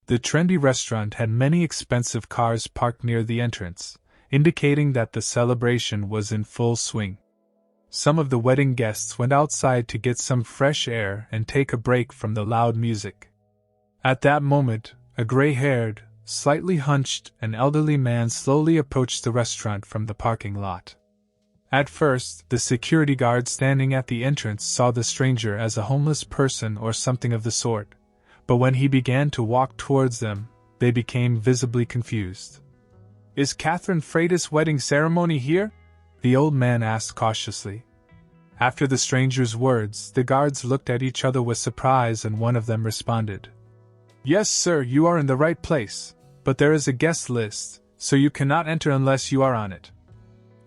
The trendy restaurant had many expensive cars parked near the entrance, indicating that the celebration was in full swing. Some of the wedding guests went outside to get some fresh air and take a break from the loud music. At that moment, a gray-haired, slightly hunched, and elderly man slowly approached the restaurant from the parking lot. At first, the security guard standing at the entrance saw the stranger as a homeless person or something of the sort, but when he began to walk towards them, they became visibly confused. "Is Catherine Freitas' wedding ceremony here?" the old man asked cautiously. After the stranger's words, the guards looked at each other with surprise and one of them responded, "Yes, sir, you are in the right place, but there is a guest list, so you cannot enter unless you are on it."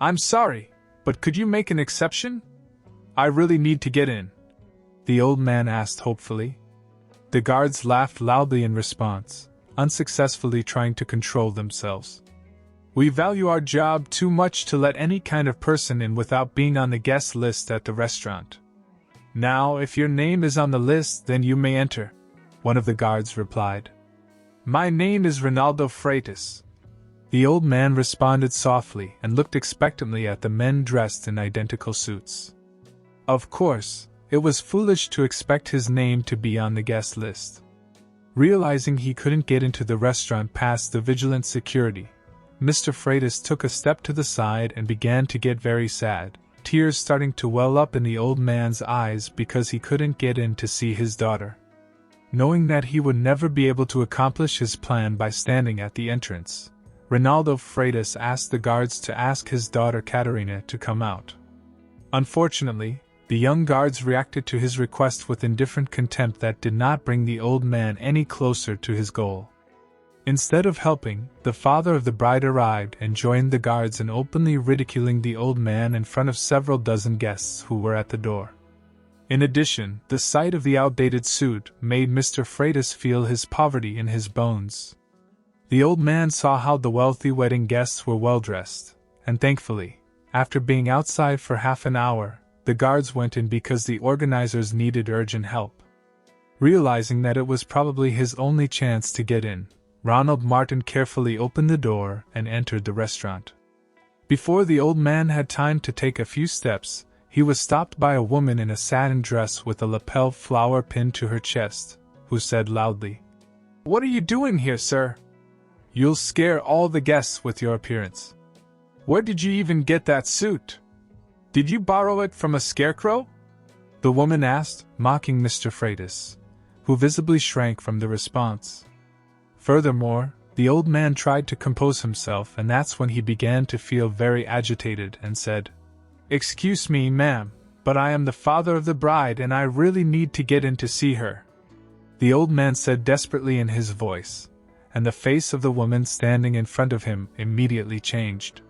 "I'm sorry, but could you make an exception? I really need to get in," the old man asked hopefully. The guards laughed loudly in response, unsuccessfully trying to control themselves. "We value our job too much to let any kind of person in without being on the guest list at the restaurant. Now, if your name is on the list, then you may enter," one of the guards replied. "My name is Ronaldo Freitas," the old man responded softly and looked expectantly at the men dressed in identical suits. Of course, it was foolish to expect his name to be on the guest list. Realizing he couldn't get into the restaurant past the vigilant security, Mr. Freitas took a step to the side and began to get very sad, tears starting to well up in the old man's eyes because he couldn't get in to see his daughter. Knowing that he would never be able to accomplish his plan by standing at the entrance, Ronaldo Freitas asked the guards to ask his daughter Katerina to come out. Unfortunately, the young guards reacted to his request with indifferent contempt that did not bring the old man any closer to his goal. Instead of helping, the father of the bride arrived and joined the guards in openly ridiculing the old man in front of several dozen guests who were at the door. In addition, the sight of the outdated suit made Mr. Freitas feel his poverty in his bones. The old man saw how the wealthy wedding guests were well dressed, and thankfully, after being outside for half an hour, the guards went in because the organizers needed urgent help. Realizing that it was probably his only chance to get in, Ronald Martin carefully opened the door and entered the restaurant. Before the old man had time to take a few steps, he was stopped by a woman in a satin dress with a lapel flower pinned to her chest, who said loudly, "What are you doing here, sir? You'll scare all the guests with your appearance. Where did you even get that suit? Did you borrow it from a scarecrow?" the woman asked, mocking Mr. Freitas, who visibly shrank from the response. Furthermore, the old man tried to compose himself, and that's when he began to feel very agitated and said, "Excuse me, ma'am, but I am the father of the bride and I really need to get in to see her," the old man said desperately in his voice, and the face of the woman standing in front of him immediately changed.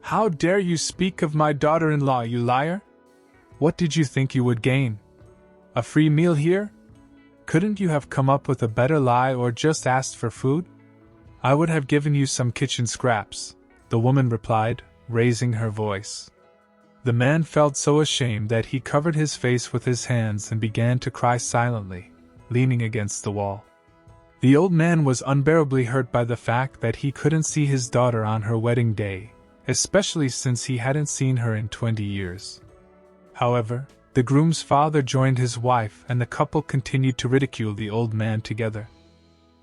"How dare you speak of my daughter-in-law, you liar? What did you think you would gain? A free meal here? Couldn't you have come up with a better lie or just asked for food?" "I would have given you some kitchen scraps," the woman replied, raising her voice. The man felt so ashamed that he covered his face with his hands and began to cry silently, leaning against the wall. The old man was unbearably hurt by the fact that he couldn't see his daughter on her wedding day, especially since he hadn't seen her in 20 years. However, the groom's father joined his wife and the couple continued to ridicule the old man together.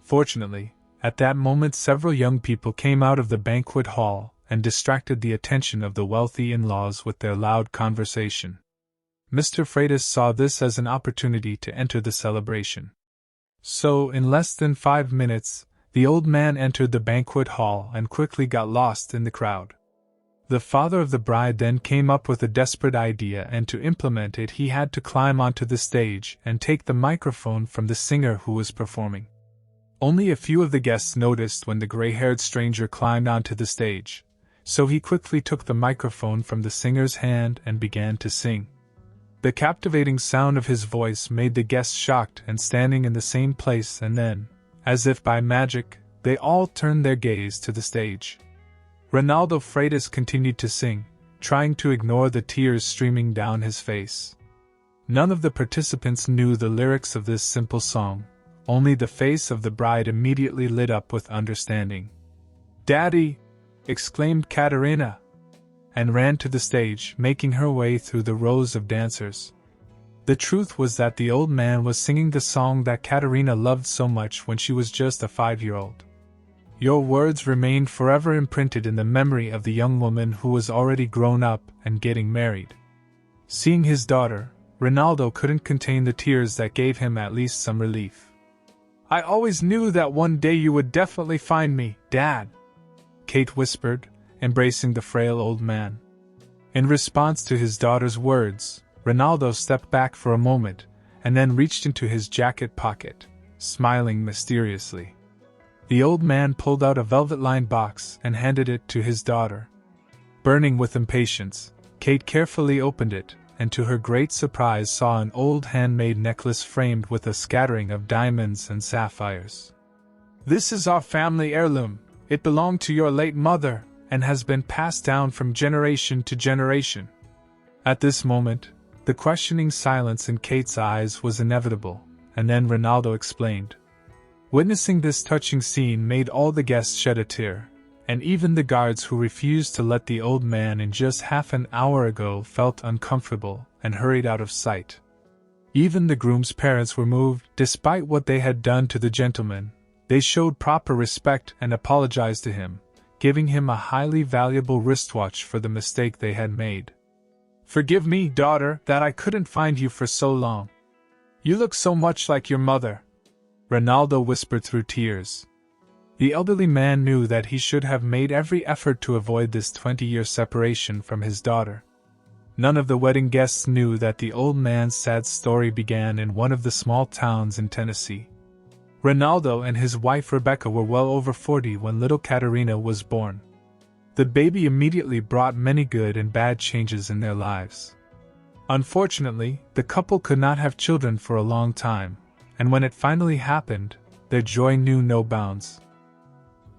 Fortunately, at that moment several young people came out of the banquet hall and distracted the attention of the wealthy in-laws with their loud conversation. Mr. Freitas saw this as an opportunity to enter the celebration. So, in less than 5 minutes, the old man entered the banquet hall and quickly got lost in the crowd. The father of the bride then came up with a desperate idea, and to implement it he had to climb onto the stage and take the microphone from the singer who was performing. Only a few of the guests noticed when the gray-haired stranger climbed onto the stage, so he quickly took the microphone from the singer's hand and began to sing. The captivating sound of his voice made the guests shocked and standing in the same place, and then, as if by magic, they all turned their gaze to the stage. Ronaldo Freitas continued to sing, trying to ignore the tears streaming down his face. None of the participants knew the lyrics of this simple song, only the face of the bride immediately lit up with understanding. "Daddy!" exclaimed Katerina, and ran to the stage, making her way through the rows of dancers. The truth was that the old man was singing the song that Katerina loved so much when she was just a 5-year-old. Your words remained forever imprinted in the memory of the young woman who was already grown up and getting married. Seeing his daughter, Ronaldo couldn't contain the tears that gave him at least some relief. "I always knew that one day you would definitely find me, Dad," Kate whispered, embracing the frail old man. In response to his daughter's words, Ronaldo stepped back for a moment, and then reached into his jacket pocket, smiling mysteriously. The old man pulled out a velvet-lined box and handed it to his daughter. Burning with impatience, Kate carefully opened it, and to her great surprise saw an old handmade necklace framed with a scattering of diamonds and sapphires. "This is our family heirloom. It belonged to your late mother, and has been passed down from generation to generation." At this moment, the questioning silence in Kate's eyes was inevitable, and then Ronaldo explained. Witnessing this touching scene made all the guests shed a tear, and even the guards who refused to let the old man in just half an hour ago felt uncomfortable and hurried out of sight. Even the groom's parents were moved. Despite what they had done to the gentleman, they showed proper respect and apologized to him, giving him a highly valuable wristwatch for the mistake they had made. "Forgive me, daughter, that I couldn't find you for so long. You look so much like your mother," Ronaldo whispered through tears. The elderly man knew that he should have made every effort to avoid this 20-year separation from his daughter. None of the wedding guests knew that the old man's sad story began in one of the small towns in Tennessee. Ronaldo and his wife Rebecca were well over 40 when little Katerina was born. The baby immediately brought many good and bad changes in their lives. Unfortunately, the couple could not have children for a long time, and when it finally happened, their joy knew no bounds.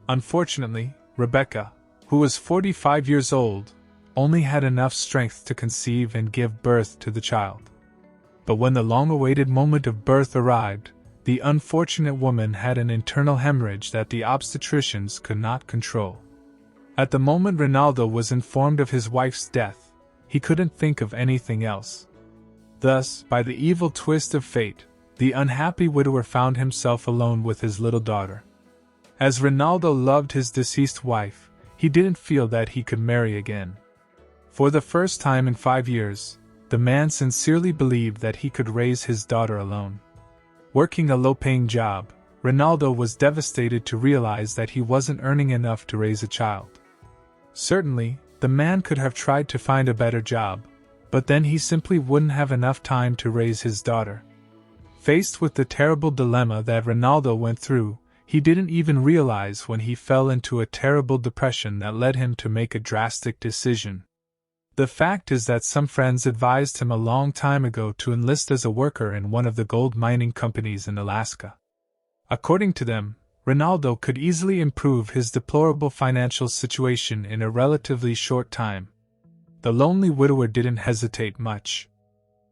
Unfortunately, Rebecca, who was 45 years old, only had enough strength to conceive and give birth to the child. But when the long-awaited moment of birth arrived, the unfortunate woman had an internal hemorrhage that the obstetricians could not control. At the moment Ronaldo was informed of his wife's death, he couldn't think of anything else. Thus, by the evil twist of fate, the unhappy widower found himself alone with his little daughter. As Ronaldo loved his deceased wife, he didn't feel that he could marry again. For the first time in 5 years, the man sincerely believed that he could raise his daughter alone. Working a low-paying job, Ronaldo was devastated to realize that he wasn't earning enough to raise a child. Certainly, the man could have tried to find a better job, but then he simply wouldn't have enough time to raise his daughter. Faced with the terrible dilemma that Ronaldo went through, he didn't even realize when he fell into a terrible depression that led him to make a drastic decision. The fact is that some friends advised him a long time ago to enlist as a worker in one of the gold mining companies in Alaska. According to them, Ronaldo could easily improve his deplorable financial situation in a relatively short time. The lonely widower didn't hesitate much.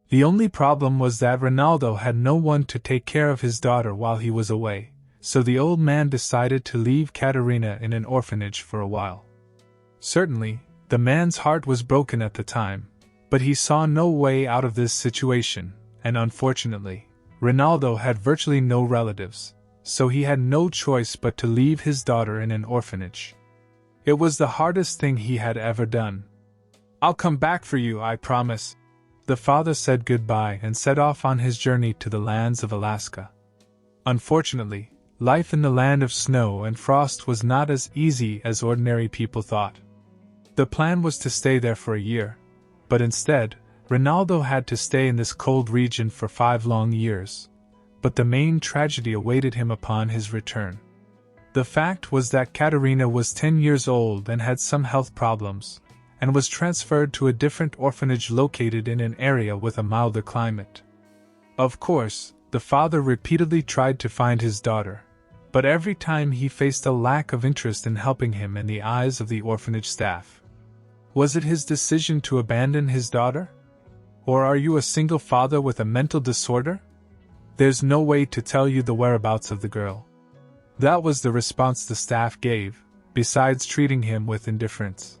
The only problem was that Ronaldo had no one to take care of his daughter while he was away, so the old man decided to leave Katerina in an orphanage for a while. Certainly, the man's heart was broken at the time, but he saw no way out of this situation, and unfortunately, Ronaldo had virtually no relatives, so he had no choice but to leave his daughter in an orphanage. It was the hardest thing he had ever done. "I'll come back for you, I promise." The father said goodbye and set off on his journey to the lands of Alaska. Unfortunately, life in the land of snow and frost was not as easy as ordinary people thought. The plan was to stay there for a year, but instead, Ronaldo had to stay in this cold region for 5 long years. But the main tragedy awaited him upon his return. The fact was that Katerina was 10 years old and had some health problems, and was transferred to a different orphanage located in an area with a milder climate. Of course, the father repeatedly tried to find his daughter, but every time he faced a lack of interest in helping him in the eyes of the orphanage staff. Was it his decision to abandon his daughter? Or are you a single father with a mental disorder? There's no way to tell you the whereabouts of the girl. That was the response the staff gave, besides treating him with indifference.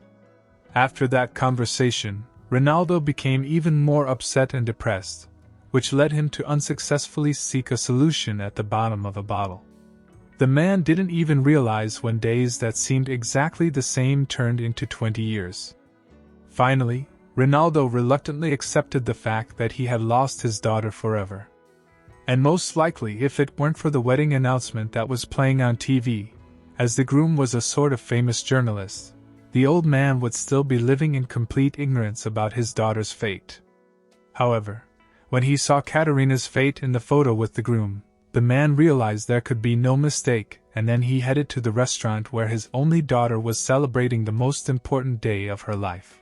After that conversation, Ronaldo became even more upset and depressed, which led him to unsuccessfully seek a solution at the bottom of a bottle. The man didn't even realize when days that seemed exactly the same turned into 20 years. Finally, Ronaldo reluctantly accepted the fact that he had lost his daughter forever. And most likely, if it weren't for the wedding announcement that was playing on TV, as the groom was a sort of famous journalist, the old man would still be living in complete ignorance about his daughter's fate. However, when he saw Katerina's fate in the photo with the groom, the man realized there could be no mistake, and then he headed to the restaurant where his only daughter was celebrating the most important day of her life.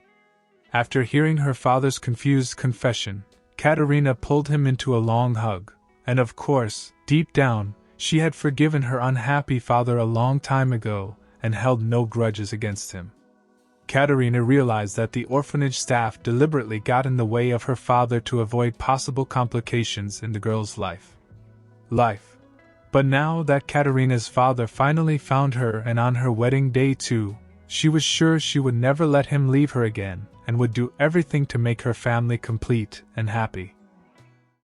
After hearing her father's confused confession, Katerina pulled him into a long hug, and of course, deep down, she had forgiven her unhappy father a long time ago and held no grudges against him. Katerina realized that the orphanage staff deliberately got in the way of her father to avoid possible complications in the girl's life. But now that Katerina's father finally found her and on her wedding day too, she was sure she would never let him leave her again and would do everything to make her family complete and happy.